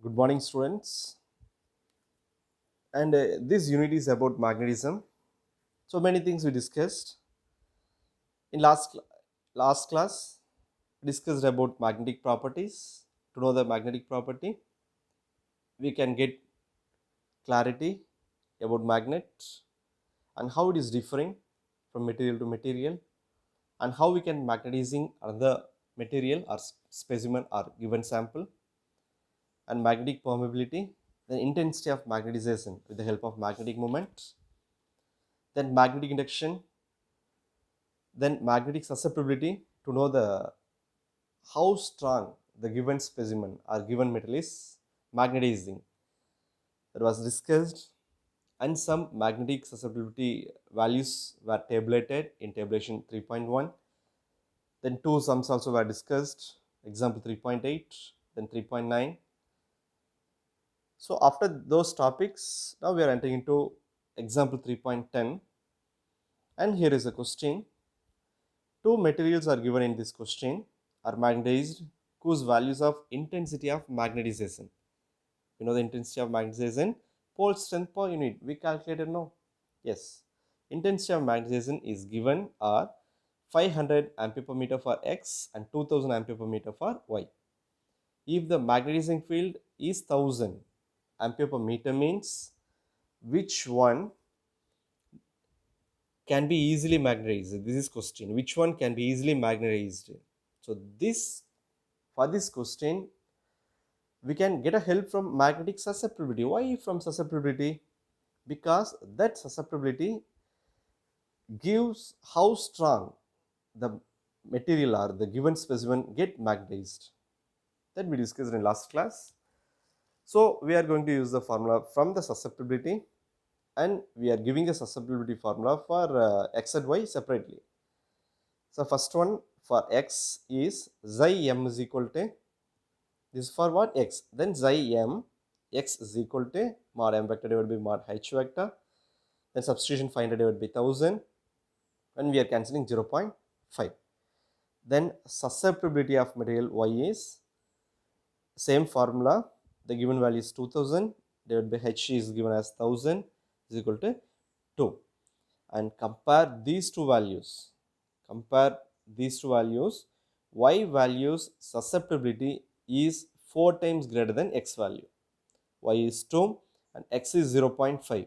Good morning, students. And this unit is about magnetism. So many things we discussed in last class. We discussed about magnetic properties. To know the magnetic property, we can get clarity about magnet and how it is differing from material to material, and how we can magnetizing another material or specimen or given sample, and magnetic permeability, the intensity of magnetization with the help of magnetic moment, then magnetic induction, then magnetic susceptibility to know the how strong the given specimen or given metal is magnetizing, that was discussed, and some magnetic susceptibility values were tabulated in tabulation 3.1. Then two sums also were discussed, example 3.8, then 3.9. So after those topics, now we are entering into example 3.10, and here is a question. Two materials are given in this question are magnetized whose values of intensity of magnetization. You know the intensity of magnetization, pole strength per unit. We calculated no? Yes. Intensity of magnetization is given are 500 ampere per meter for X and 2000 ampere per meter for Y. If the magnetizing field is 1000 ampere per meter means which one can be easily magnetized? This is question. Which one can be easily magnetized? So this, for this question, we can get a help from magnetic susceptibility. Why from susceptibility? Because that susceptibility gives how strong the material or the given specimen get magnetized. That we discussed in last class. So we are going to use the formula from the susceptibility, and we are giving a susceptibility formula for X and Y separately. So first one for X is xi m is equal to, this is for what? X. Then xi m, X is equal to mod m vector divided by mod h vector. Then substitution 500 divided by 1000, and we are cancelling 0.5. Then susceptibility of material Y is same formula. The given value is 2000 divided by h is given as 1000 is equal to 2. And compare these two values. Compare these two values. Y value's susceptibility is 4 times greater than X value. Y is 2 and X is 0.5.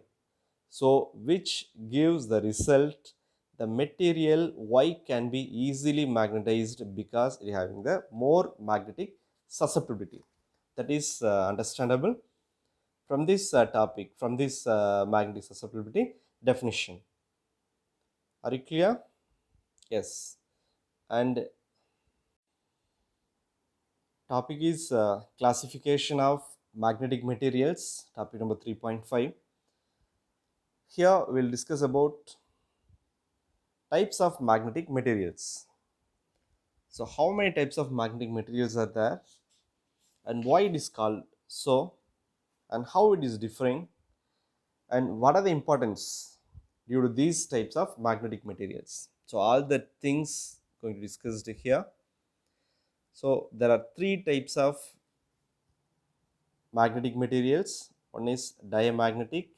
So which gives the result the material Y can be easily magnetized because it is having the more magnetic susceptibility. That is understandable from this topic, from this magnetic susceptibility definition. Are you clear? Yes. And topic is classification of magnetic materials, topic number 3.5. Here we will discuss about types of magnetic materials. So how many types of magnetic materials are there, and why it is called so, and how it is differing, and what are the importance due to these types of magnetic materials. So all the things going to discussed here. So there are three types of magnetic materials. One is diamagnetic,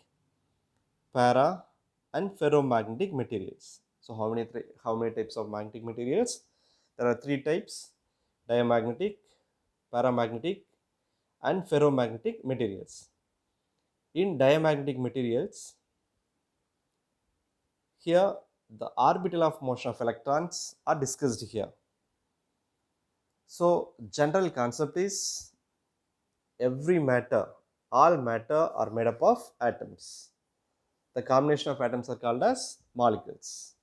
para, and ferromagnetic materials. So how many types of magnetic materials? There are three types: diamagnetic, paramagnetic, and ferromagnetic materials. In diamagnetic materials, here the orbital of motion of electrons are discussed here. So general concept is every matter, all matter are made up of atoms. The combination of atoms are called as molecules.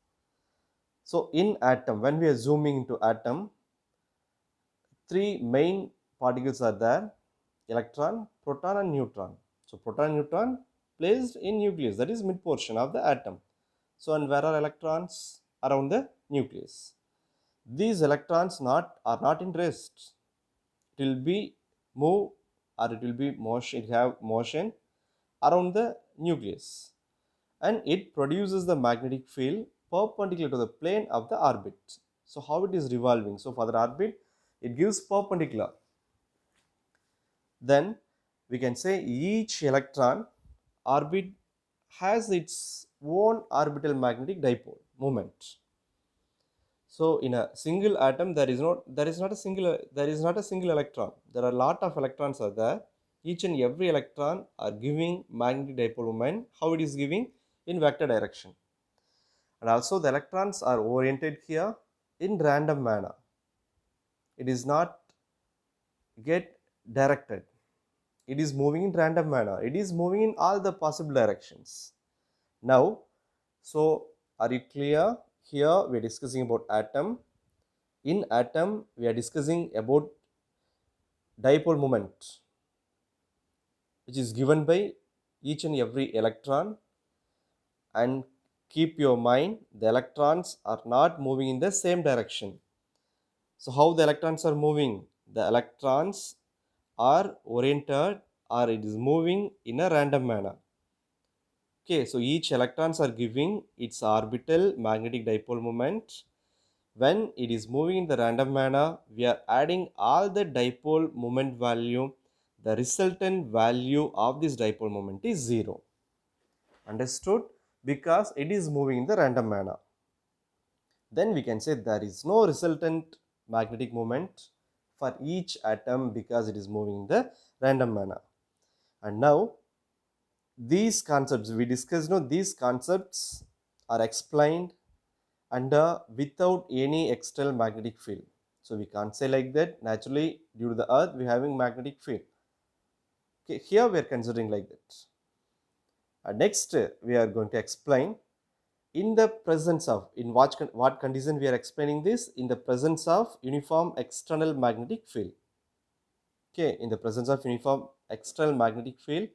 So in atom, when we are zooming into atom, three main particles are there: electron, proton, and neutron. So proton and neutron placed in nucleus, that is mid portion of the atom. So and where are electrons? Around the nucleus. These electrons are not in rest. It will be move, or it will be motion, it have motion around the nucleus, and it produces the magnetic field perpendicular to the plane of the orbit. So how it is revolving? So for the orbit, it gives perpendicular. Then we can say each electron orbit has its own orbital magnetic dipole moment. So in a single atom there is not a single electron. There are a lot of electrons are there. Each and every electron are giving magnetic dipole moment. How it is giving? In vector direction. And also the electrons are oriented here in random manner. It is not get directed. It is moving in random manner. It is moving in all the possible directions. Now, so are you clear? Here we are discussing about atom. In atom we are discussing about dipole moment, which is given by each and every electron. And keep your mind, the electrons are not moving in the same direction. So how the electrons are moving? The electrons are oriented, or it is moving in a random manner. Okay, so each electrons are giving its orbital magnetic dipole moment. When it is moving in the random manner, we are adding all the dipole moment value. The resultant value of this dipole moment is 0. Understood? Because it is moving in the random manner. Then we can say there is no resultant magnetic moment for each atom because it is moving in the random manner. And now these concepts we discussed, these concepts are explained under without any external magnetic field. So we can't say like that. Naturally, due to the earth we having magnetic field. Okay, here we are considering like that. Next we are going to explain in the presence of, in what condition we are explaining this? In the presence of uniform external magnetic field. Okay, in the presence of uniform external magnetic field,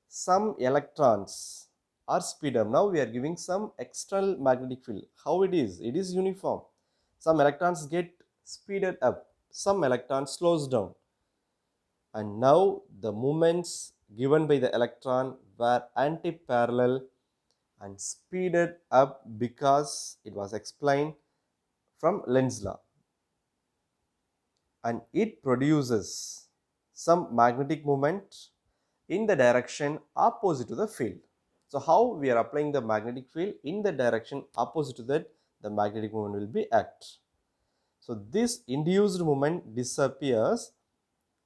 some electrons are speed up. Now we are giving some external magnetic field. How it is? It is uniform. Some electrons get speeded up, some electrons slows down. And now the moments given by the electron were anti-parallel and speeded up because it was explained from Lenz's law. And it produces some magnetic moment in the direction opposite to the field. So how we are applying the magnetic field? In the direction opposite to that, the magnetic moment will be act. So this induced moment disappears.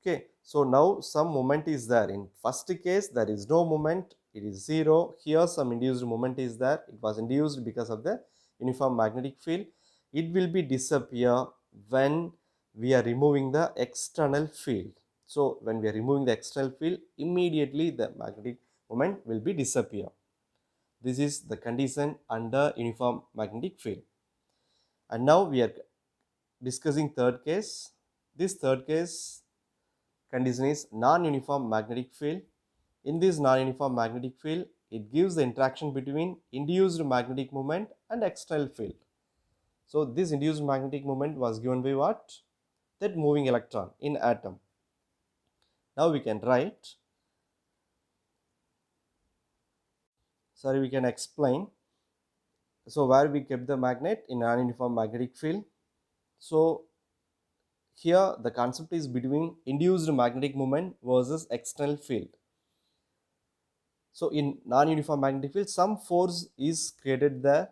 Okay, so now some moment is there. In first case there is no moment, it is 0. Here some induced moment is there. It was induced because of the uniform magnetic field. It will be disappear when we are removing the external field. So when we are removing the external field, immediately the magnetic moment will be disappear. This is the condition under uniform magnetic field. And now we are discussing third case. This third case condition is non-uniform magnetic field. In this non-uniform magnetic field, it gives the interaction between induced magnetic moment and external field. So this induced magnetic moment was given by what? That moving electron in atom. Now we can write, we can explain. So where we kept the magnet in non-uniform magnetic field. So here the concept is between induced magnetic moment versus external field. So in non-uniform magnetic field, some force is created there.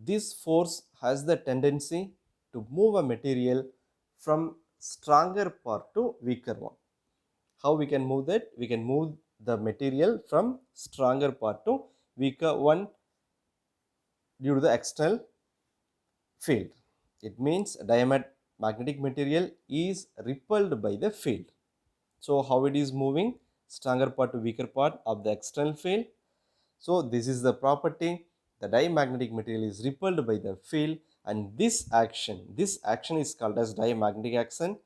This force has the tendency to move a material from stronger part to weaker one. How we can move that? We can move the material from stronger part to weaker one due to the external field. It means diamagnetic material is repelled by the field. So how it is moving? Stronger part to weaker part of the external field. So this is the property. The diamagnetic material is repelled by the field, and this action is called as diamagnetic action.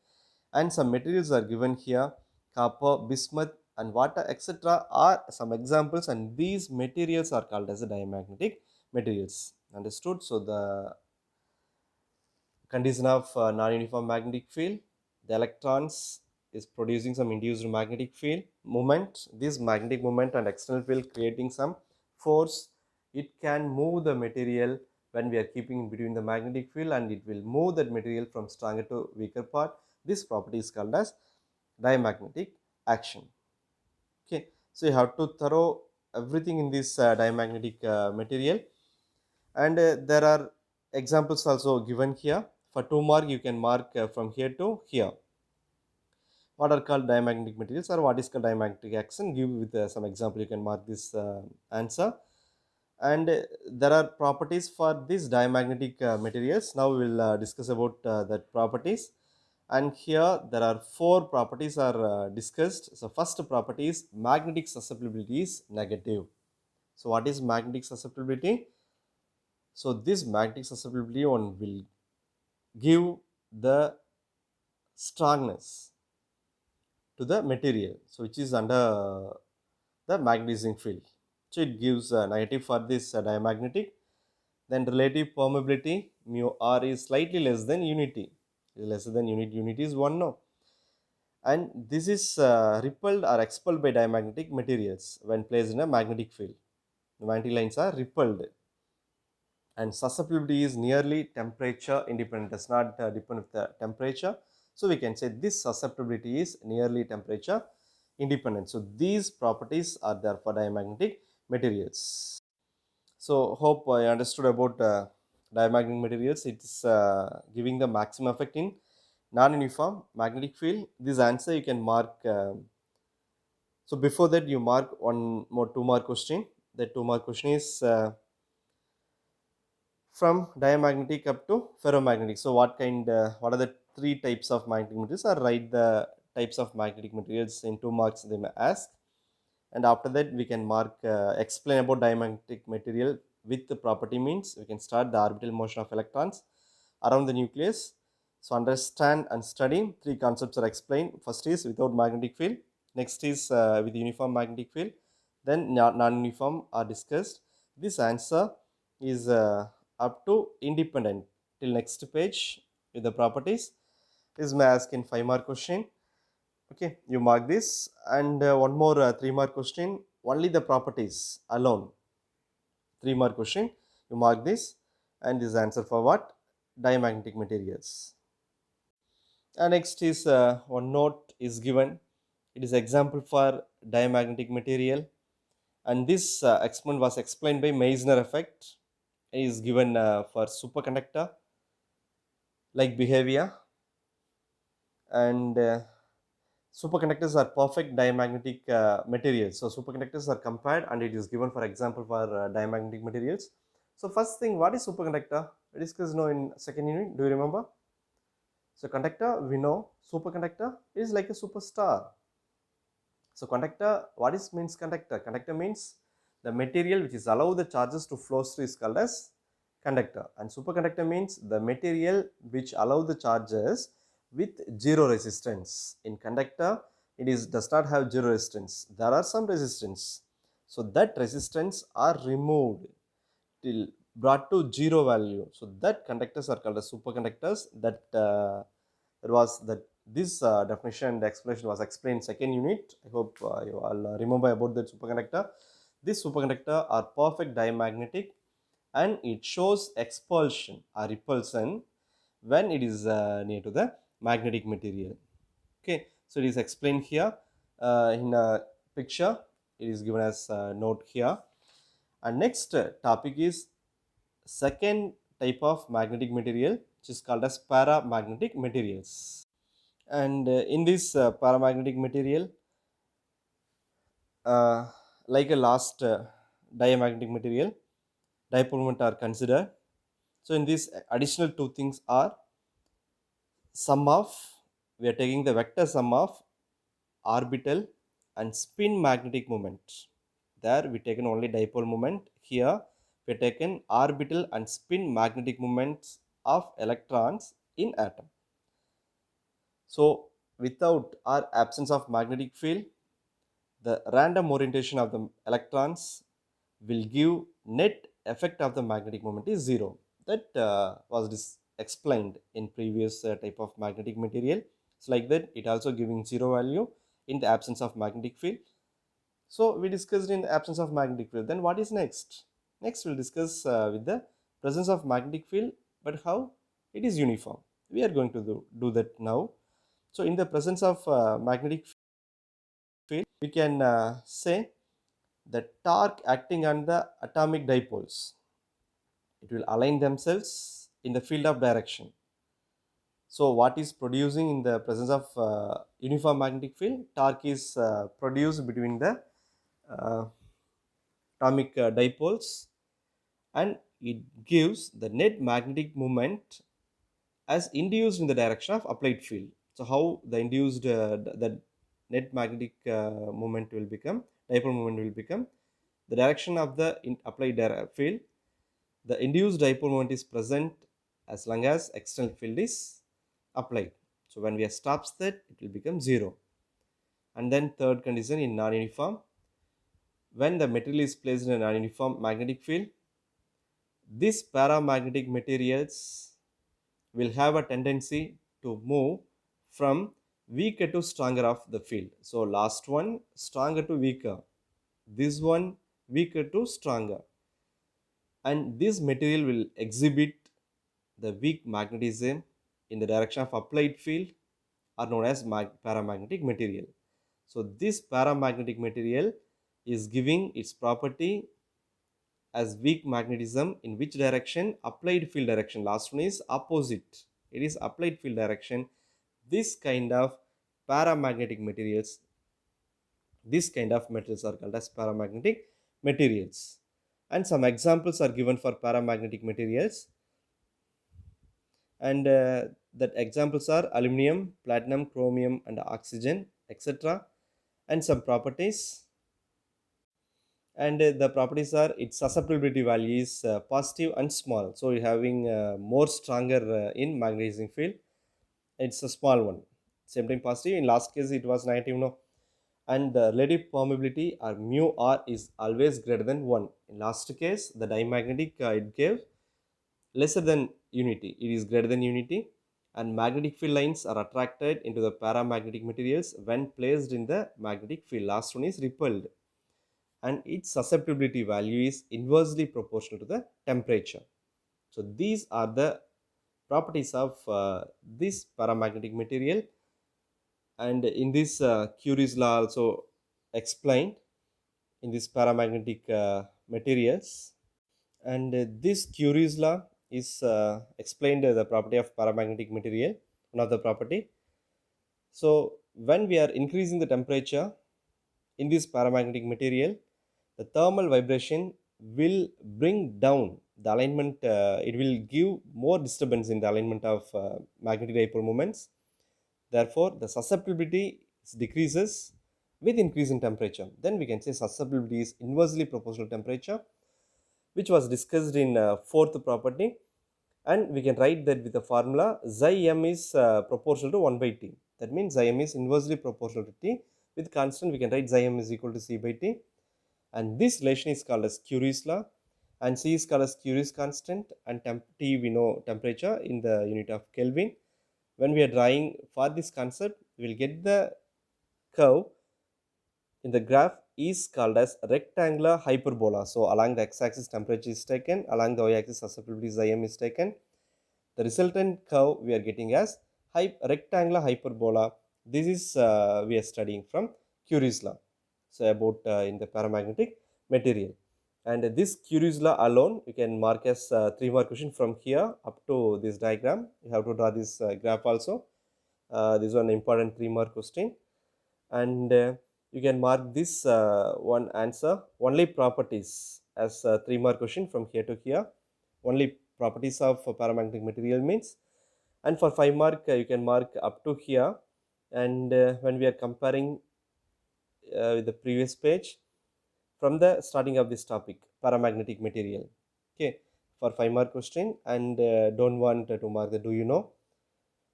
And some materials are given here, copper, bismuth and water, etc. are some examples, and these materials are called as the diamagnetic materials. Understood? So the condition of non-uniform magnetic field, the electrons is producing some induced magnetic field moment. This magnetic moment and external field creating some force. It can move the material when we are keeping between the magnetic field, and it will move that material from stronger to weaker part. This property is called as diamagnetic action. So you have to thorough everything in this diamagnetic material. And there are examples also given here. For 2 mark you can mark from here to here what are called diamagnetic materials or what is called diamagnetic action. Give with some example, you can mark this answer. And there are properties for these diamagnetic materials. Now we will discuss about that properties. And here there are 4 properties are discussed. So first property is magnetic susceptibility is negative. So what is magnetic susceptibility? So this magnetic susceptibility one will give the strongness to the material, so which is under the magnetizing field. So it gives negative for this diamagnetic. Then relative permeability mu r is slightly less than unity. Lesser than unit. Unity is 1 now. And this is repelled or expelled by diamagnetic materials when placed in a magnetic field. The magnetic lines are repelled. And susceptibility is nearly temperature independent, does not depend with the temperature. So we can say this susceptibility is nearly temperature independent. So these properties are there for diamagnetic materials. So hope I understood about diamagnetic materials. It's giving the maximum effect in non-uniform magnetic field. This answer you can mark. So before that you mark one more 2 mark question. The 2 mark question is from diamagnetic up to ferromagnetic. So what are the 3 types of magnetic materials, or write the types of magnetic materials in 2 marks they may ask. And after that we can mark explain about diamagnetic material with the property means. We can start the orbital motion of electrons around the nucleus. So understand and study 3 concepts are explained. First is without magnetic field, next is with uniform magnetic field, then non-uniform are discussed. This answer is up to independent till next page with the properties. This may ask in 5 mark question. Okay, you mark this. And one more 3 mark question, only the properties alone. 3 mark question, you mark this. And this answer for what? Diamagnetic materials. And next is one note is given. It is example for diamagnetic material. And this experiment was explained by Meissner effect. It is given for superconductor like behavior. And superconductors are perfect diamagnetic materials. So superconductors are compared and it is given for example for diamagnetic materials. So first thing, what is superconductor? We discussed now in second unit. Do you remember? So conductor, we know. Superconductor is like a superstar. So conductor, what is means conductor? Conductor means the material which is allow the charges to flow through is called as conductor. And superconductor means the material which allow the charges with zero resistance. In conductor, it is does not have zero resistance. There are some resistance. So that resistance are removed till brought to zero value. So that conductors are called as superconductors. That there was that this definition and explanation was explained second unit. I hope you all remember about the superconductor. This superconductor are perfect diamagnetic and it shows expulsion or repulsion when it is near to the magnetic material. Okay, so it is explained here in a picture. It is given as a note here. And next topic is second type of magnetic material, which is called as paramagnetic materials. And in this paramagnetic material, uh, like a last diamagnetic material, dipole moment are considered. So in this additional 2 things are sum of, we are taking the vector sum of orbital and spin magnetic moment. There we taken only dipole moment. Here we taken orbital and spin magnetic moments of electrons in atom. So without or absence of magnetic field, the random orientation of the electrons will give net effect of the magnetic moment is zero. That was explained in previous type of magnetic material. It's like that it also giving zero value in the absence of magnetic field. So we discussed in the absence of magnetic field. Then what is next? Next we'll discuss with the presence of magnetic field, but how it is uniform. We are going to do that now. So in the presence of magnetic field, we can say the torque acting on the atomic dipoles. It will align themselves in the field of direction. So what is producing in the presence of uniform magnetic field? Torque is produced between the uh, atomic dipoles, and it gives the net magnetic moment as induced in the direction of applied field. So how the induced the net magnetic moment will become, dipole moment will become the direction of the applied field. The induced dipole moment is present as long as external field is applied. So when we stops that, it will become zero. And then third condition in non-uniform, when the material is placed in a non-uniform magnetic field, these paramagnetic materials will have a tendency to move from weaker to stronger of the field. So last one stronger to weaker, this one weaker to stronger, and this material will exhibit the weak magnetism in the direction of applied field are known as paramagnetic material. So this paramagnetic material is giving its property as weak magnetism in which direction? Applied field direction. Last one is opposite. It is applied field direction. This kind of paramagnetic materials, this kind of materials are called as paramagnetic materials. And some examples are given for paramagnetic materials. And that examples are aluminum, platinum, chromium, and oxygen, etc. And some properties, and the properties are its susceptibility value is positive and small, so you're having more stronger in magnetizing field, it's a small one, same time positive, in last case it was negative, no. And the relative permeability or mu r is always greater than 1. In last case the diamagnetic it gave lesser than unity, it is greater than unity, and magnetic field lines are attracted into the paramagnetic materials when placed in the magnetic field. Last one is repelled, and its susceptibility value is inversely proportional to the temperature. So these are the properties of this paramagnetic material, and in this Curie's law also explained in this paramagnetic materials, and this Curie's law is explained the property of paramagnetic material, one of the property. So when we are increasing the temperature in this paramagnetic material, the thermal vibration will bring down the alignment, it will give more disturbance in the alignment of magnetic dipole moments. Therefore the susceptibility decreases with increase in temperature. Then we can say susceptibility is inversely proportional to temperature, which was discussed in fourth property, and we can write that with the formula xi m is proportional to 1 by t. That means xi m is inversely proportional to t. With constant we can write xi m is equal to c by t, and this relation is called as Curie's law, and c is called as Curie's constant, and t we know temperature in the unit of Kelvin. When we are drawing for this concept, we will get the curve in the graph is called as rectangular hyperbola. So along the x-axis temperature is taken, along the y-axis susceptibility xi m is taken. The resultant curve we are getting as rectangular hyperbola. This is we are studying from Curie's law. So about in the paramagnetic material, and this Curie's law alone you can mark as 3 more question from here up to this diagram. You have to draw this graph also. This is one important 3 more question, and you can mark this one answer only properties as 3 more question from here to here, only properties of paramagnetic material means. And for 5 mark you can mark up to here, and when we are comparing with the previous page from the starting of this topic paramagnetic material, okay, for 5 mark question, and don't want to mark the do you know,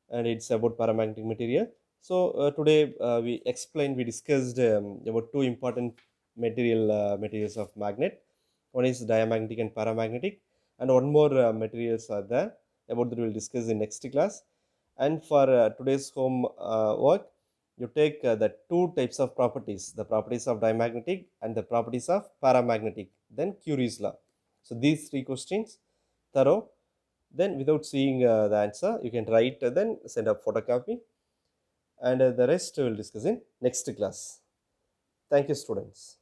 and it's about paramagnetic material. So today we discussed about two important materials of magnet. One is diamagnetic and paramagnetic, and one more materials are there, about that we will discuss in next class. And for today's home work, you take the two types of properties, the properties of diamagnetic and the properties of paramagnetic, then Curie's law. So these three questions thorough, then without seeing the answer you can write, then send a photocopy, and the rest we will discuss in next class. Thank you, students.